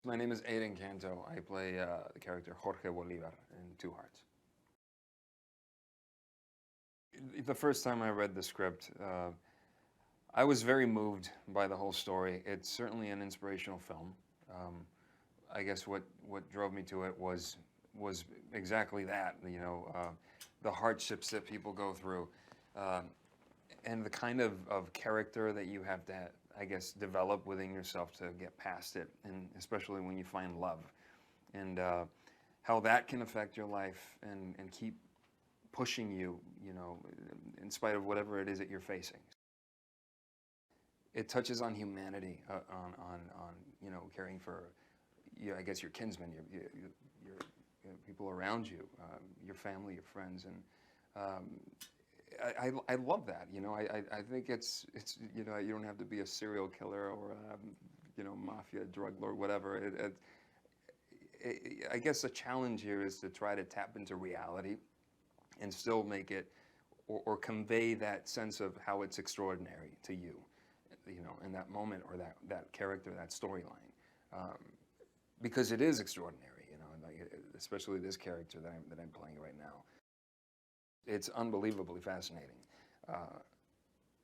My name is Adan Canto. I play the character Jorge Bolivar in Two Hearts. The first time I read the script, I was very moved by the whole story. It's certainly an inspirational film. I guess what drove me to it was exactly that, you know, the hardships that people go through, and the kind of character that you have to, I guess, develop within yourself to get past it, and especially when you find love, and how that can affect your life and keep pushing you, you know, in spite of whatever it is that you're facing. It touches on humanity, on you know, caring for, I guess, your kinsmen, your people around you, your family, your friends, and I love that. You know, I think it's you know, you don't have to be a serial killer or you know, mafia drug lord, whatever. I guess the challenge here is to try to tap into reality and still make it or convey that sense of how it's extraordinary to you, you know, in that moment, or that character, that storyline, because it is extraordinary, you know, and like, especially this character that I'm playing right now. It's unbelievably fascinating,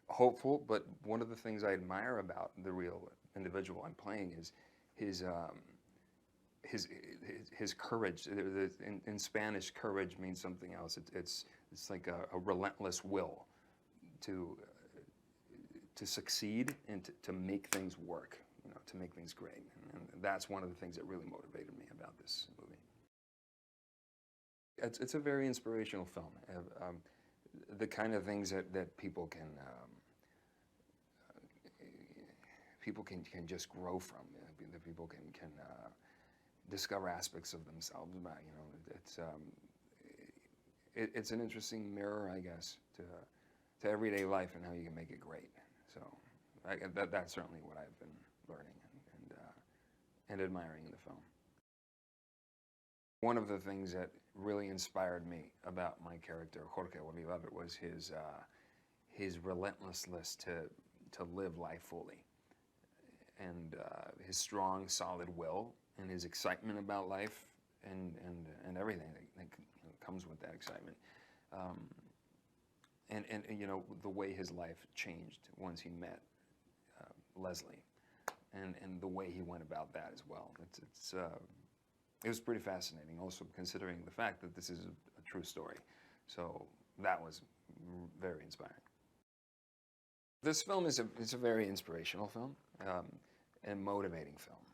hopeful, but one of the things I admire about the real individual I'm playing is his courage. In Spanish, courage means something else. It's like a relentless will to succeed and to make things work, you know, to make things great. And that's one of the things that really motivated me about this movie. It's a very inspirational film. The kind of things that people can just grow from. That people can discover aspects of themselves about. You know, it's an interesting mirror, I guess, to everyday life and how you can make it great. So that's certainly what I've been learning and admiring in the film. One of the things that really inspired me about my character, Jorge Bolivar, was his relentlessness to live life fully, and his strong, solid will, and his excitement about life, and everything that comes with that excitement, and you know, the way his life changed once he met Leslie, and the way he went about that as well. It was pretty fascinating, also considering the fact that this is a true story. So that was very inspiring. This film is a very inspirational film, and motivating film.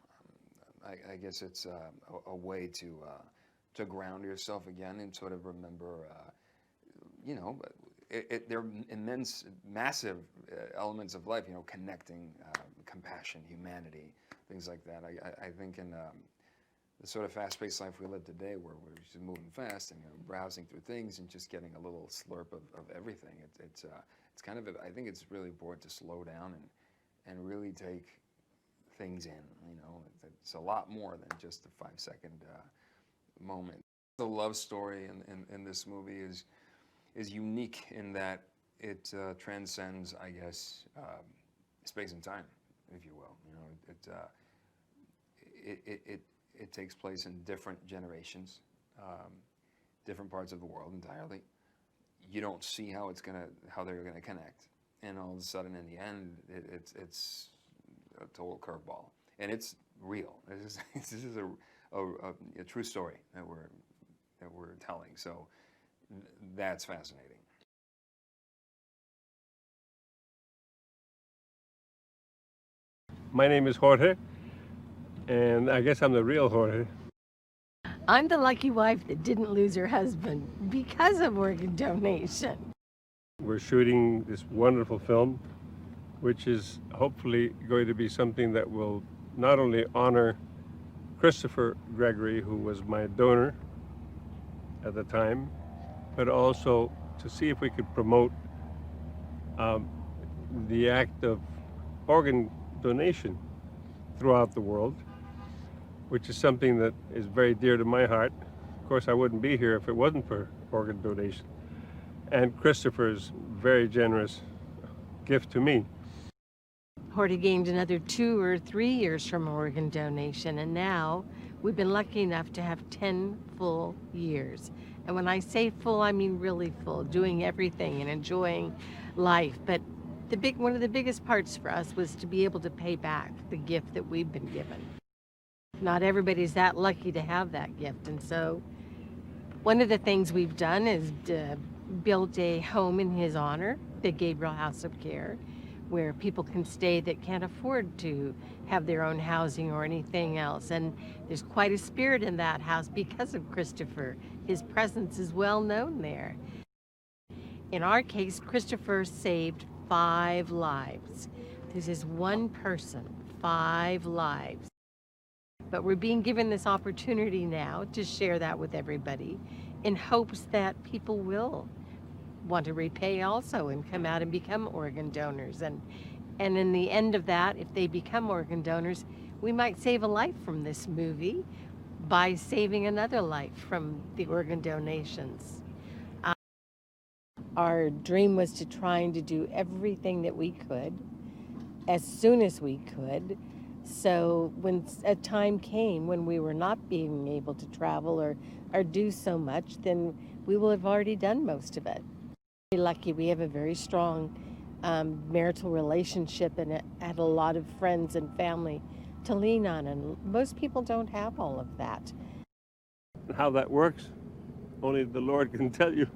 I guess it's a way to ground yourself again and sort of remember, you know, there are immense, massive elements of life, you know, connecting, compassion, humanity, things like that. I think in the sort of fast-paced life we live today, where we're just moving fast and, you know, browsing through things and just getting a little slurp of everything. It's kind of, I think it's really important to slow down and really take things in. You know, it's a lot more than just a 5-second moment. The love story in this movie is unique in that it transcends, I guess, space and time, if you will. You know, it takes place in different generations, different parts of the world entirely. You don't see how they're gonna connect, and all of a sudden, in the end, it's a total curveball, and it's real. This is a true story that we're telling. So that's fascinating. My name is Jorge, and I guess I'm the real Jorge. I'm the lucky wife that didn't lose her husband because of organ donation. We're shooting this wonderful film, which is hopefully going to be something that will not only honor Christopher Gregory, who was my donor at the time, but also to see if we could promote the act of organ donation throughout the world, which is something that is very dear to my heart. Of course, I wouldn't be here if it wasn't for organ donation and Christopher's very generous gift to me. Jorge gained another 2 or 3 years from organ donation, and now we've been lucky enough to have 10 full years. And when I say full, I mean really full, doing everything and enjoying life. But one of the biggest parts for us was to be able to pay back the gift that we've been given. Not everybody's that lucky to have that gift, and so one of the things we've done is built a home in his honor, the Gabriel House of Care, where people can stay that can't afford to have their own housing or anything else. And there's quite a spirit in that house because of Christopher. His presence is well known there. In our case, Christopher saved 5 lives. This is one person, 5 lives. But we're being given this opportunity now to share that with everybody in hopes that people will want to repay also and come out and become organ donors. And in the end of that, if they become organ donors, we might save a life from this movie by saving another life from the organ donations. Our dream was to trying to do everything that we could as soon as we could. So when a time came when we were not being able to travel or do so much, then we will have already done most of it. We're lucky. We have a very strong marital relationship and had a lot of friends and family to lean on, and most people don't have all of that. How that works, only the Lord can tell you.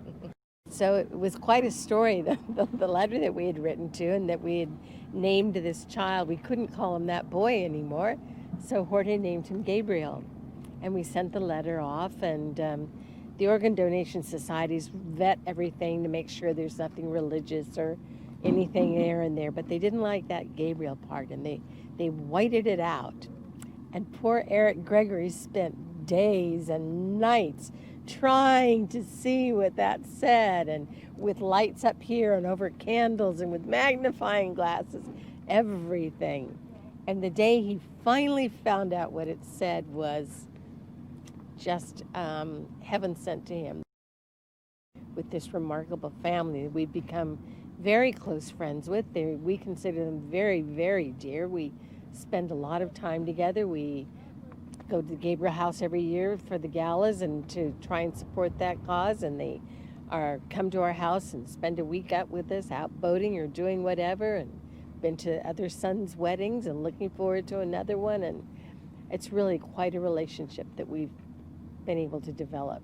So it was quite a story, the letter that we had written to and that we had named this child. We couldn't call him that boy anymore, so Jorge named him Gabriel. And we sent the letter off, and the organ donation societies vet everything to make sure there's nothing religious or anything there, but they didn't like that Gabriel part, and they whited it out. And poor Eric Gregory spent days and nights trying to see what that said, and with lights up here and over candles and with magnifying glasses, everything. And the day he finally found out what it said was just heaven sent to him. With this remarkable family we've become very close friends with. We consider them very, very dear. We spend a lot of time together. We go to the Gabriel House every year for the galas and to try and support that cause, and they come to our house and spend a week out with us, out boating or doing whatever, and been to other sons' weddings and looking forward to another one, and it's really quite a relationship that we've been able to develop.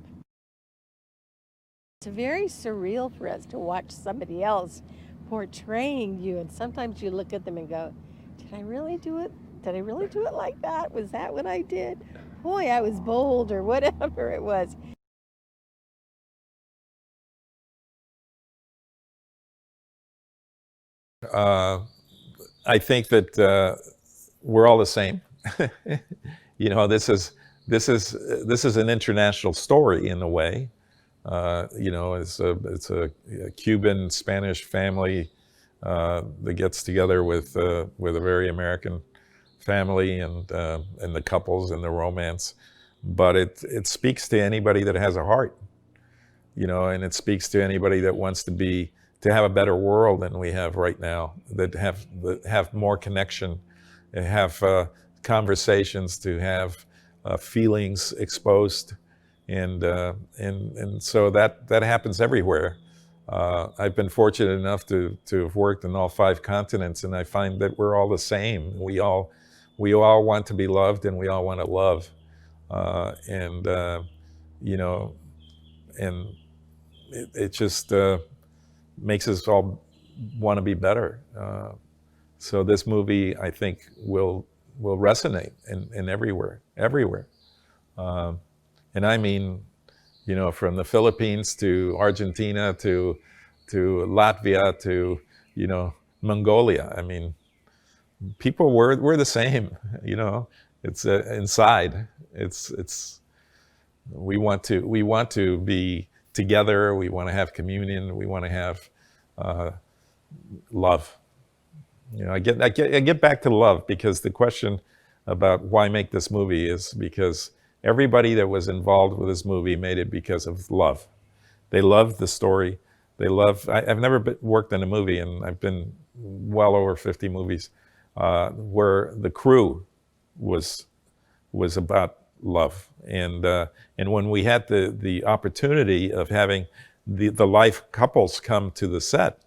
It's very surreal for us to watch somebody else portraying you, and sometimes you look at them and go, did I really do it? Did I really do it like that? Was that what I did? Boy, I was bold, or whatever it was. I think that we're all the same. You know, this is an international story in a way. You know, it's a Cuban Spanish family that gets together with a very American family, and the couples and the romance. But it speaks to anybody that has a heart, you know, and it speaks to anybody that wants to have a better world than we have right now, that have more connection, have conversations, to have feelings exposed, and so that happens everywhere. I've been fortunate enough to have worked in all 5 continents, and I find that we're all the same. We all want to be loved, and we all want to love, you know, and it just makes us all want to be better. So this movie, I think, will resonate in everywhere. And I mean, you know, from the Philippines to Argentina to Latvia to, you know, Mongolia. I mean, people, we're the same, you know. It's inside. We want to be together. We want to have communion. We want to have love. You know, I get back to love, because the question about why make this movie is because everybody that was involved with this movie made it because of love. They loved the story. I've never worked in a movie, and I've been well over 50 movies. where the crew was about love. And when we had the opportunity of having the life couples come to the set,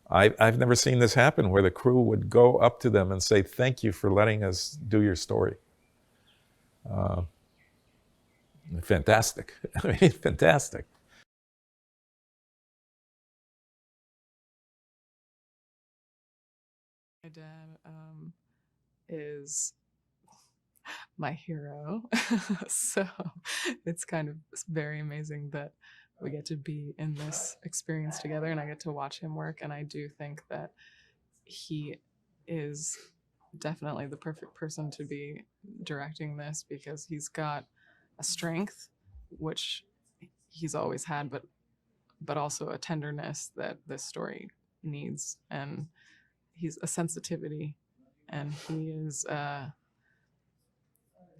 I've never seen this happen, where the crew would go up to them and say, "Thank you for letting us do your story." Fantastic. I mean, fantastic. My dad is my hero. So it's kind of very amazing that we get to be in this experience together and I get to watch him work. And I do think that he is definitely the perfect person to be directing this, because he's got a strength, which he's always had, but also a tenderness that this story needs. And he's a sensitivity, and he is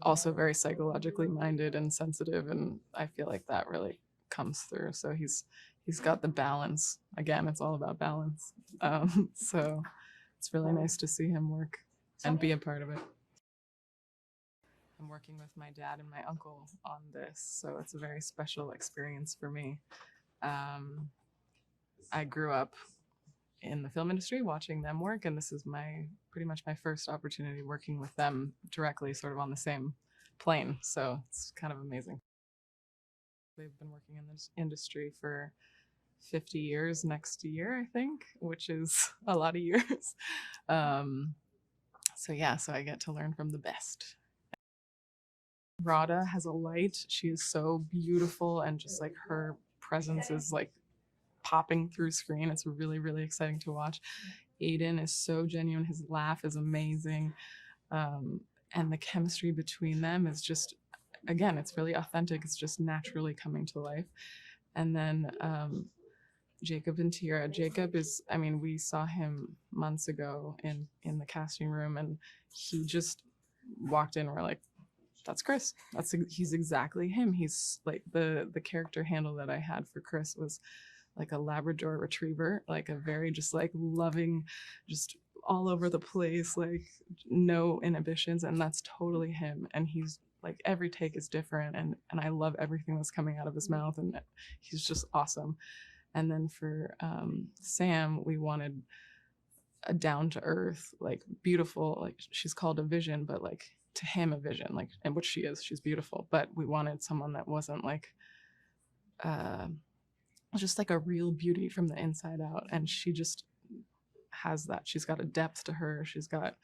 also very psychologically minded and sensitive, and I feel like that really comes through. So he's got the balance. Again, it's all about balance. So it's really nice to see him work and be a part of it. I'm working with my dad and my uncle on this, so it's a very special experience for me. I grew up in the film industry watching them work, and this is pretty much my first opportunity working with them directly, sort of on the same plane. So it's kind of amazing. They've been working in this industry for 50 years next year, I think, which is a lot of years. So I get to learn from the best. Radha has a light. She is so beautiful, and just like her presence is like popping through screen. It's really, really exciting to watch. Adan is so genuine. His laugh is amazing. And the chemistry between them is just, again, it's really authentic. It's just naturally coming to life. And then Jacob and Tiera. Jacob is, I mean, we saw him months ago in the casting room, and he just walked in. We're like, that's Chris. He's exactly him. He's like the character handle that I had for Chris was like a Labrador retriever, like a very just like loving, just all over the place, like no inhibitions. And that's totally him. And he's like, every take is different. And I love everything that's coming out of his mouth. And he's just awesome. And then for Sam, we wanted a down to earth, like beautiful, like she's called a vision, but like to him a vision, like, and which she is, she's beautiful. But we wanted someone that wasn't like, just like a real beauty from the inside out. And she just has that. She's got a depth to her. She's got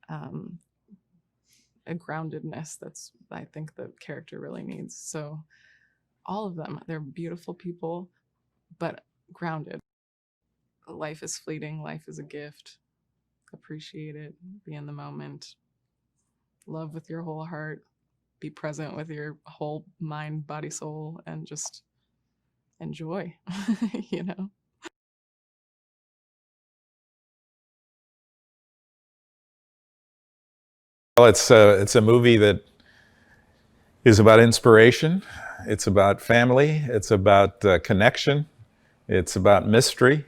a groundedness that's, I think, the character really needs. So all of them, they're beautiful people, but grounded. Life is fleeting. Life is a gift. Appreciate it. Be in the moment. Love with your whole heart. Be present with your whole mind, body, soul, and just enjoy, you know? Well, it's a movie that is about inspiration. It's about family. It's about connection. It's about mystery,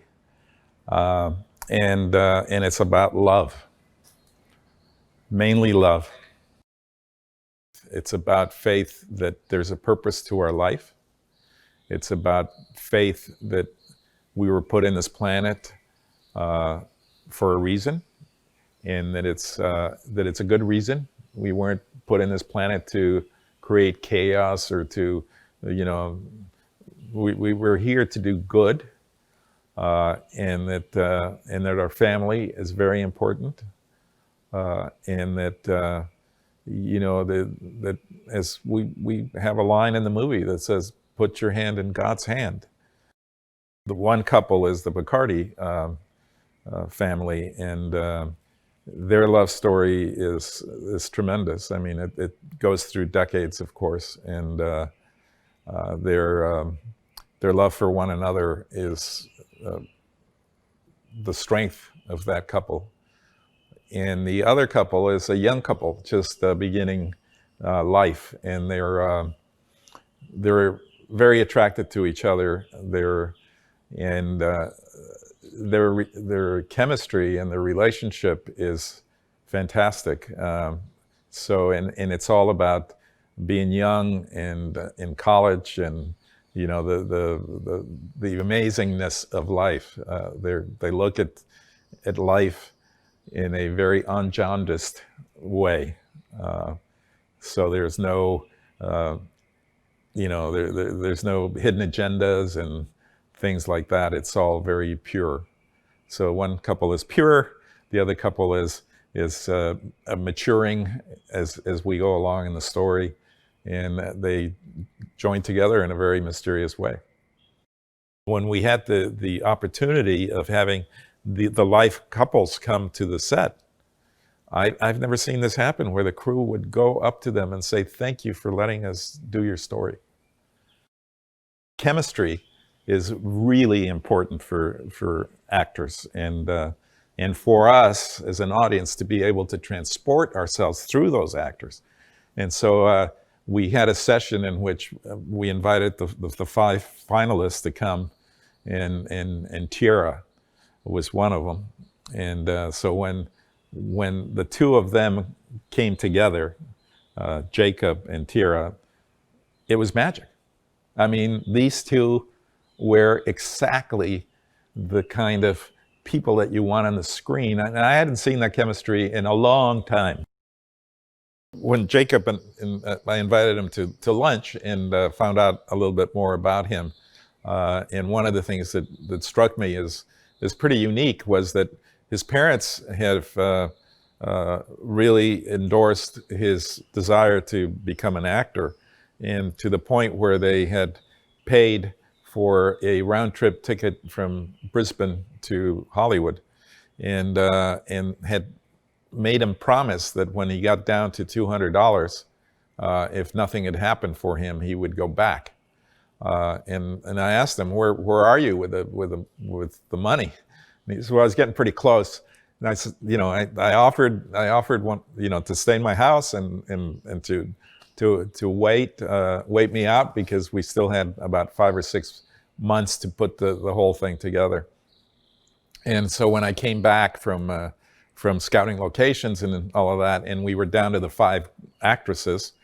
and it's about love. Mainly love. It's about faith that there's a purpose to our life. It's about faith that we were put in this planet for a reason, and that it's a good reason. We weren't put in this planet to create chaos or to, you know, we were here to do good, and that our family is very important, and that you know, that as we have a line in the movie that says, "Put your hand in God's hand." The one couple is the Bacardi family, and their love story is tremendous. I mean, it goes through decades, of course, and their love for one another is the strength of that couple. And the other couple is a young couple just beginning life, and they're very attracted to each other. Their chemistry and their relationship is fantastic. So, and it's all about being young and in college, and you know the amazingness of life. They look at life in a very unjaundiced way. So there's no, there's no hidden agendas and things like that. It's all very pure. So one couple is pure, the other couple is maturing as we go along in the story, and they join together in a very mysterious way. When we had the opportunity of having the life couples come to the set, I've never seen this happen, where the crew would go up to them and say, "Thank you for letting us do your story." Chemistry is really important for actors, and for us as an audience to be able to transport ourselves through those actors. And so we had a session in which we invited the 5 finalists to come, and Tiera was one of them. And so when the 2 of them came together, Jacob and Tiera, it was magic. I mean, these 2 were exactly the kind of people that you want on the screen. And I hadn't seen that chemistry in a long time. When Jacob and I invited him to lunch and found out a little bit more about him, and one of the things that struck me is pretty unique was that his parents have really endorsed his desire to become an actor, and to the point where they had paid for a round-trip ticket from Brisbane to Hollywood, and had made him promise that when he got down to $200, if nothing had happened for him, he would go back. And I asked him, where are you with the money? And he said, well, I was getting pretty close. And I said, I offered one, to stay in my house and to wait me out, because we still had about 5 or 6 months to put the whole thing together. And so when I came back from scouting locations and all of that, and we were down to the 5 actresses,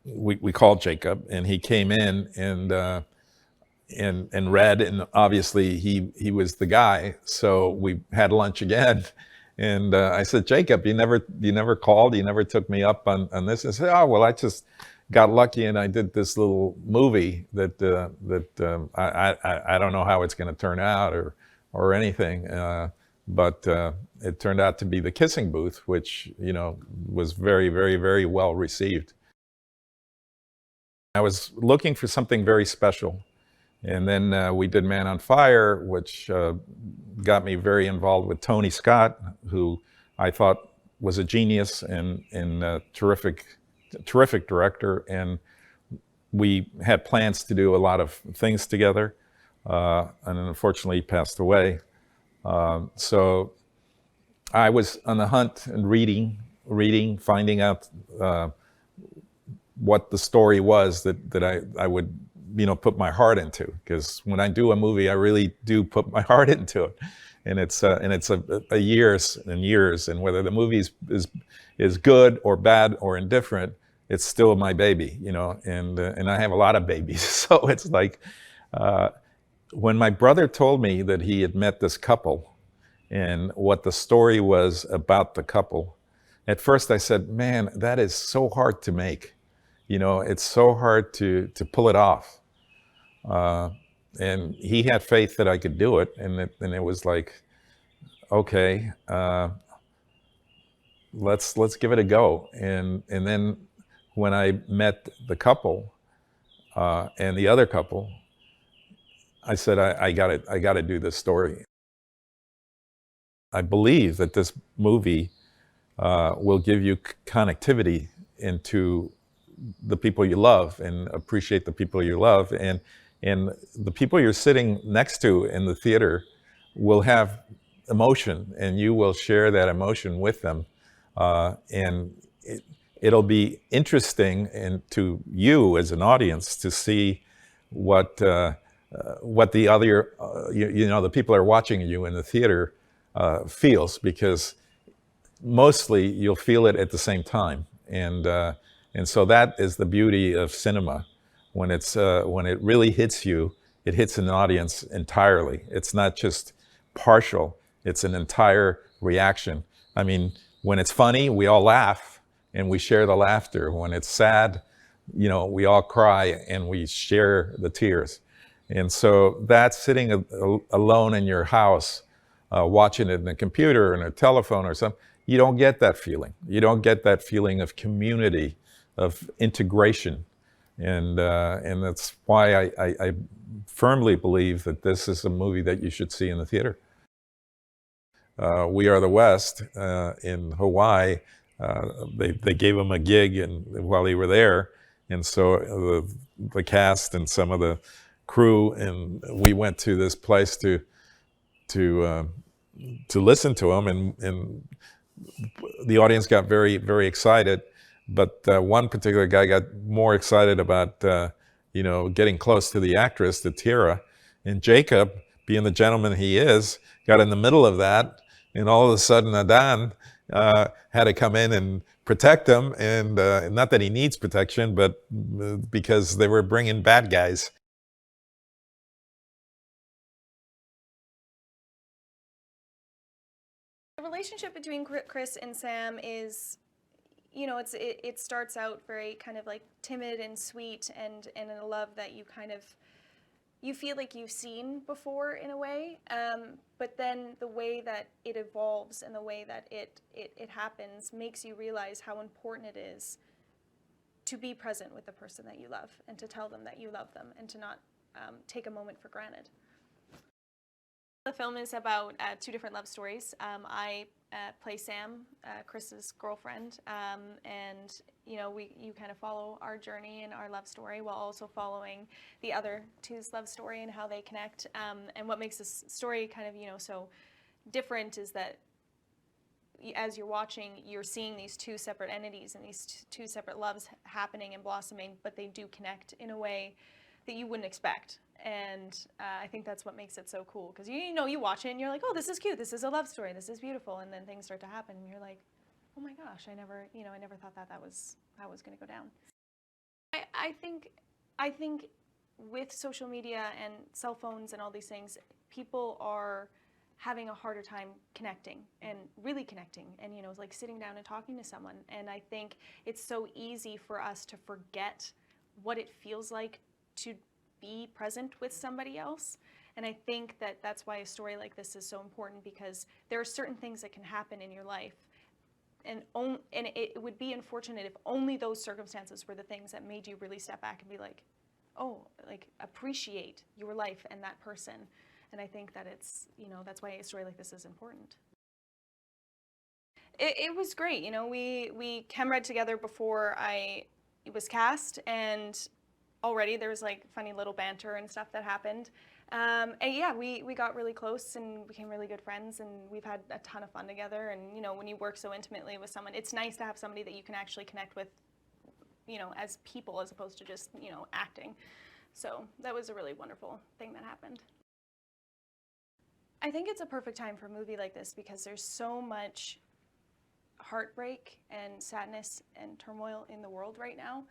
we called Jacob, and he came in and read, and obviously he was the guy. So we had lunch again, and I said, Jacob, you never called, you never took me up on this. And I said, oh well, I just got lucky and I did this little movie that I don't know how it's going to turn out or anything, but it turned out to be The Kissing Booth, which was very, very, very well received. I was looking for something very special, and then we did Man on Fire, which got me very involved with Tony Scott, who I thought was a genius and a terrific director, and we had plans to do a lot of things together, and unfortunately he passed away. So I was on the hunt and reading, finding out what the story was that I would put my heart into, because when I do a movie, I really do put my heart into it, and it's a years and years, and whether the movie is good or bad or indifferent, it's still my baby, and I have a lot of babies. So it's like when my brother told me that he had met this couple and what the story was about the couple, at first I said, man, that is so hard to make. It's so hard to pull it off. And he had faith that I could do it, and it was like, okay, let's give it a go. And then when I met the couple and the other couple, I said, I got to do this story. I believe that this movie will give you connectivity into the people you love and appreciate the people you love, and the people you're sitting next to in the theater will have emotion, and you will share that emotion with them, and it'll be interesting to you as an audience to see what the other the people are watching you in the theater feels, because mostly you'll feel it at the same time, and so that is the beauty of cinema. When it really hits you, it hits an audience entirely. It's not just partial; it's an entire reaction. I mean, when it's funny, we all laugh and we share the laughter. When it's sad, we all cry and we share the tears. And so that sitting alone in your house, watching it in a computer or a telephone or something, you don't get that feeling. You don't get that feeling of community, of integration. And that's why I firmly believe that this is a movie that you should see in the theater. We Are the West in Hawaii, they gave him a gig while they were there. And so the cast and some of the crew, and we went to this place to listen to him, and the audience got very, very excited. But one particular guy got more excited about getting close to the actress, the Tiera, and Jacob, being the gentleman he is, got in the middle of that, and all of a sudden Adan had to come in and protect him, and not that he needs protection, but because they were bringing bad guys. The relationship between Chris and Sam is, it starts out very kind of like timid and sweet, and a love that you feel like you've seen before in a way, but then the way that it evolves and the way that it happens makes you realize how important it is to be present with the person that you love and to tell them that you love them and to not take a moment for granted. The film is about two different love stories. I play Sam, Chris's girlfriend, and you kind of follow our journey and our love story while also following the other two's love story and how they connect. And what makes this story kind of so different is that as you're watching, you're seeing these two separate entities and these two separate loves happening and blossoming, but they do connect in a way that you wouldn't expect. And I think that's what makes it so cool, because you watch it and you're like, oh, this is cute, this is a love story, this is beautiful, and then things start to happen and you're like, oh my gosh, I never thought that was how it was going to go down. I think with social media and cell phones and all these things, people are having a harder time connecting and really connecting and like sitting down and talking to someone. And I think it's so easy for us to forget what it feels like to be present with somebody else. And I think that that's why a story like this is so important, because there are certain things that can happen in your life, and it would be unfortunate if only those circumstances were the things that made you really step back and be like, oh, like appreciate your life and that person. And I think that it's, that's why a story like this is important. It was great. We read together before I was cast, and already there was like funny little banter and stuff that happened. And yeah, we got really close and became really good friends, and we've had a ton of fun together. And when you work so intimately with someone, it's nice to have somebody that you can actually connect with, as people, as opposed to just, acting. So that was a really wonderful thing that happened. I think it's a perfect time for a movie like this, because there's so much heartbreak and sadness and turmoil in the world right now.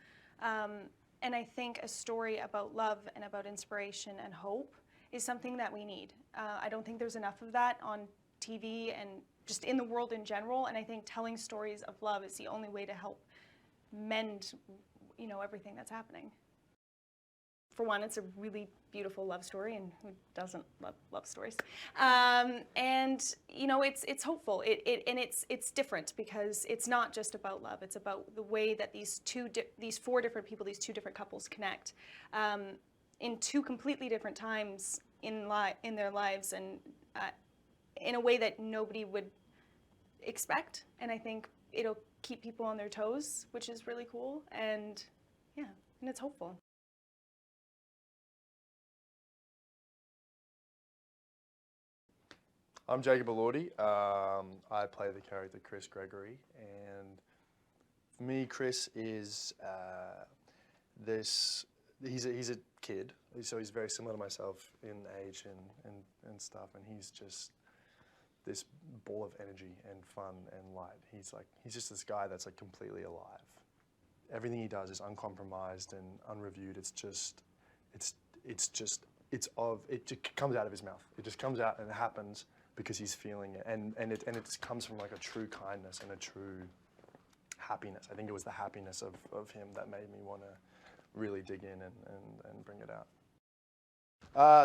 And I think a story about love and about inspiration and hope is something that we need. I don't think there's enough of that on TV and just in the world in general. And I think telling stories of love is the only way to help mend, everything that's happening. For one, it's a really beautiful love story, and who doesn't love love stories? And it's hopeful. It's different, because it's not just about love. It's about the way that these four different people, these two different couples connect in two completely different times in their lives, and in a way that nobody would expect. And I think it'll keep people on their toes, which is really cool. And yeah, and it's hopeful. I'm Jacob Elordi. I play the character Chris Gergory, and for me, Chris is he's a kid, so he's very similar to myself in age and stuff, and he's just this ball of energy and fun and light. He's just this guy that's like completely alive. Everything he does is uncompromised and unreviewed. It just comes out of his mouth. It just comes out and it happens because he's feeling it, and it just comes from like a true kindness and a true happiness. I think it was the happiness of him that made me want to really dig in and bring it out.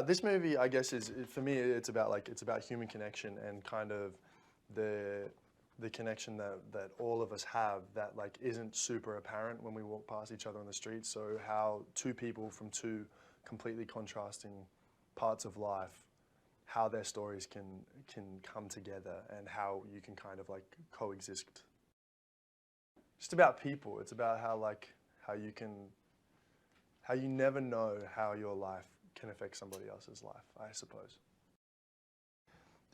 This movie, I guess, for me, it's about human connection and kind of the connection that all of us have that like isn't super apparent when we walk past each other on the street. So how two people from two completely contrasting parts of life, how their stories can come together and how you can kind of like coexist. Just about people. It's about how you never know how your life can affect somebody else's life, I suppose.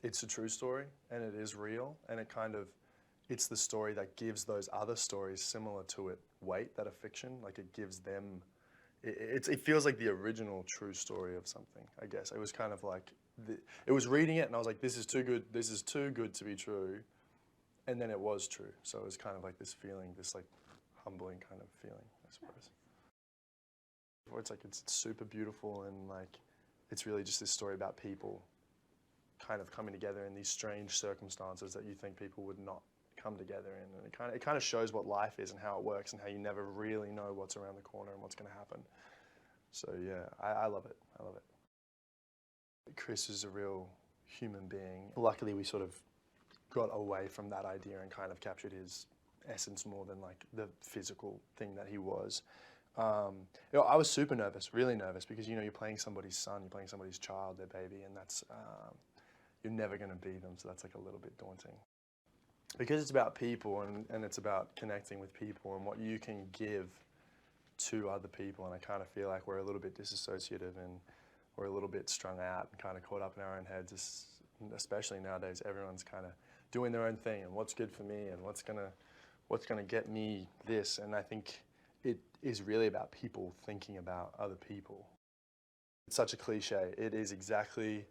It's a true story and it is real, and it's the story that gives those other stories similar to it weight that are fiction. Like it gives them, it feels like the original true story of something, I guess. It was kind of like, it was reading it and I was like, this is too good to be true. And then it was true. So it was kind of like this feeling, this like humbling kind of feeling, I suppose. It's super beautiful, and like it's really just this story about people kind of coming together in these strange circumstances that you think people would not come together in, and it kind of shows what life is and how it works and how you never really know what's around the corner and what's going to happen. So yeah, I love it. I love it. Chris is a real human being. Luckily, we sort of got away from that idea and kind of captured his essence more than like the physical thing that he was. I was super nervous, really nervous, because you're playing somebody's son, you're playing somebody's child, their baby, and that's you're never going to be them, so that's like a little bit daunting. Because it's about people and it's about connecting with people and what you can give to other people, and I kind of feel like we're a little bit disassociative and we're a little bit strung out and kind of caught up in our own heads, especially nowadays. Everyone's kind of doing their own thing and what's good for me and what's gonna get me this, and I think it is really about people thinking about other people. It's such a cliche. It is exactly.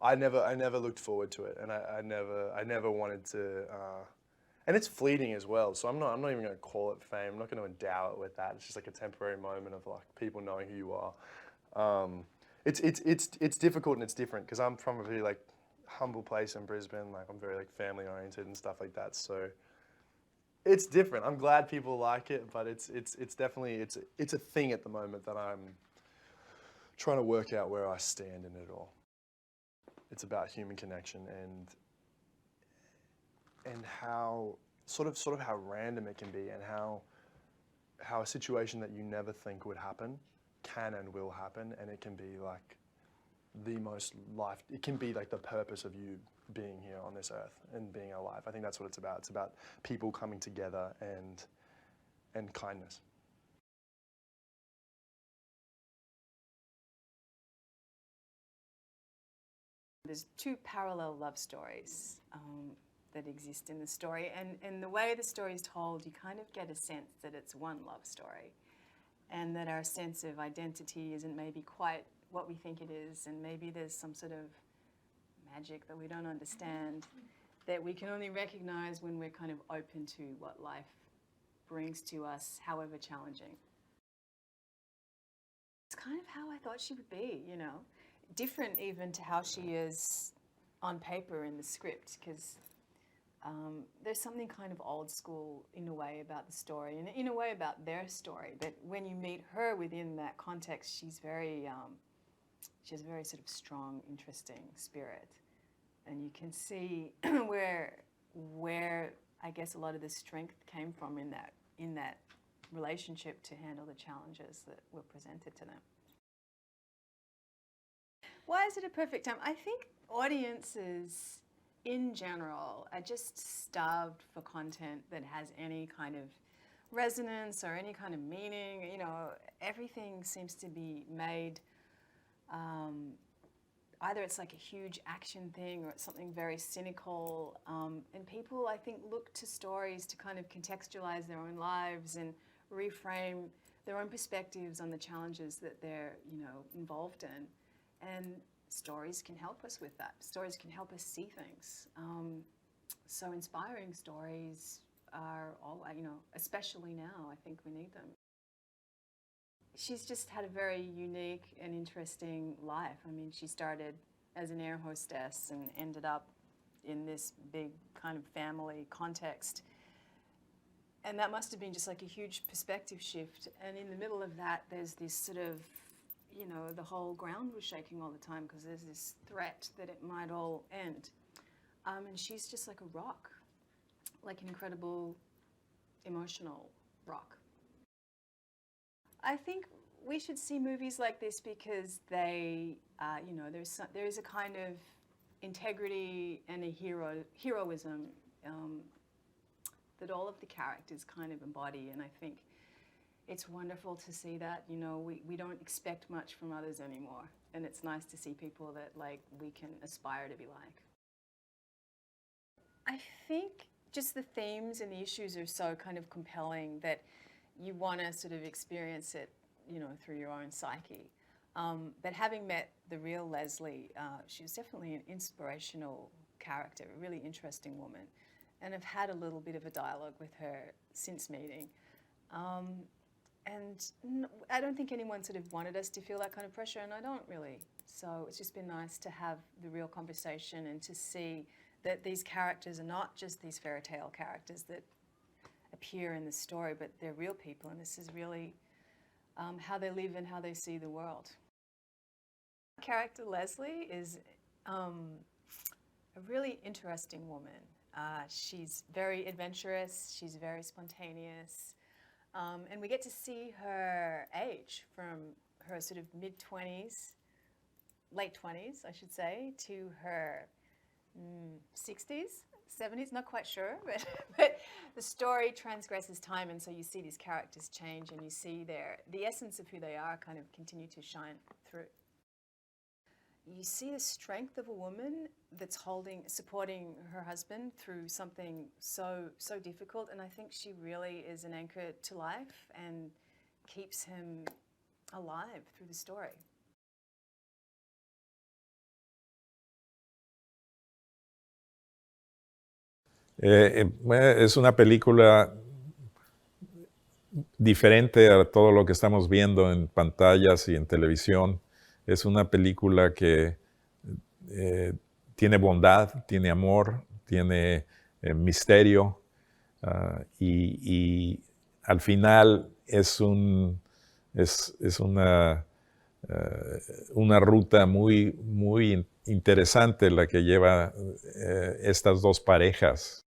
I never looked forward to it, and I never wanted to. And it's fleeting as well. So I'm not even going to call it fame. I'm not going to endow it with that. It's just like a temporary moment of like people knowing who you are. It's difficult and it's different because I'm from a really like humble place in Brisbane. Like I'm very like family oriented and stuff like that. So. It's different. I'm glad people like it, but it's definitely it's a thing at the moment that I'm trying to work out where I stand in it all. It's about human connection and how sort of how random it can be, and how a situation that you never think would happen can and will happen, and it can be like it can be like the purpose of you being here on this earth and being alive. I think that's what it's about. It's about people coming together and kindness. There's two parallel love stories that exist in the story, and the way the story is told, you kind of get a sense that it's one love story, and that our sense of identity isn't maybe quite what we think it is, and maybe there's some sort of magic that we don't understand, that we can only recognize when we're kind of open to what life brings to us, however challenging. It's kind of how I thought she would be, different even to how she is on paper in the script, because there's something kind of old school in a way about the story, and in a way about their story, but when you meet her within that context, she has a very sort of strong, interesting spirit. And you can see where I guess a lot of the strength came from in that relationship to handle the challenges that were presented to them. Why is it a perfect time? I think audiences in general are just starved for content that has any kind of resonance or any kind of meaning. Everything seems to be made either it's like a huge action thing or it's something very cynical, and people, I think, look to stories to kind of contextualize their own lives and reframe their own perspectives on the challenges that they're involved in. And stories can help us with that. Stories can help us see things. So inspiring stories are all, especially now, I think we need them. She's just had a very unique and interesting life. I mean, she started as an air hostess and ended up in this big kind of family context. And that must have been just like a huge perspective shift. And in the middle of that, there's this sort of, the whole ground was shaking all the time because there's this threat that it might all end. And she's just like a rock, like an incredible emotional rock. I think we should see movies like this because they, there is a kind of integrity and a heroism that all of the characters kind of embody, and I think it's wonderful to see that. We don't expect much from others anymore, and it's nice to see people that we can aspire to be like. I think just the themes and the issues are so kind of compelling that you want to sort of experience it, through your own psyche. But having met the real Leslie, she was definitely an inspirational character, a really interesting woman. And I've had a little bit of a dialogue with her since meeting. And I don't think anyone sort of wanted us to feel that kind of pressure, and I don't really. So it's just been nice to have the real conversation and to see that these characters are not just these fairy tale characters that appear in the story, but they're real people, and this is really how they live and how they see the world. Character Leslie is a really interesting woman. She's very adventurous, she's very spontaneous, and we get to see her age from her sort of mid-20s, late 20s, I should say, to her 60s, 70s, not quite sure, but the story transgresses time, and so you see these characters change, and you see the essence of who they are kind of continue to shine through. You see the strength of a woman that's supporting her husband through something so difficult, and I think she really is an anchor to life and keeps him alive through the story. Es una película diferente a todo lo que estamos viendo en pantallas y en televisión. Es una película que tiene bondad, tiene amor, tiene misterio, y al final es una ruta muy interesante la que lleva estas dos parejas.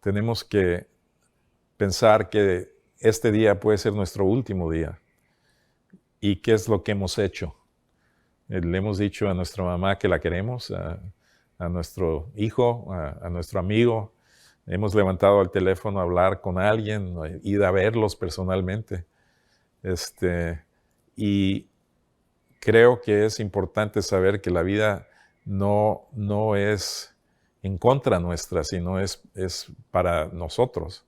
Tenemos que pensar que este día puede ser nuestro último día. ¿Y qué es lo que hemos hecho? Le hemos dicho a nuestra mamá que la queremos, a nuestro hijo, a nuestro amigo. Hemos levantado el teléfono a hablar con alguien, ir a verlos personalmente. Y creo que es importante saber que la vida no es en contra nuestra, sino es para nosotros.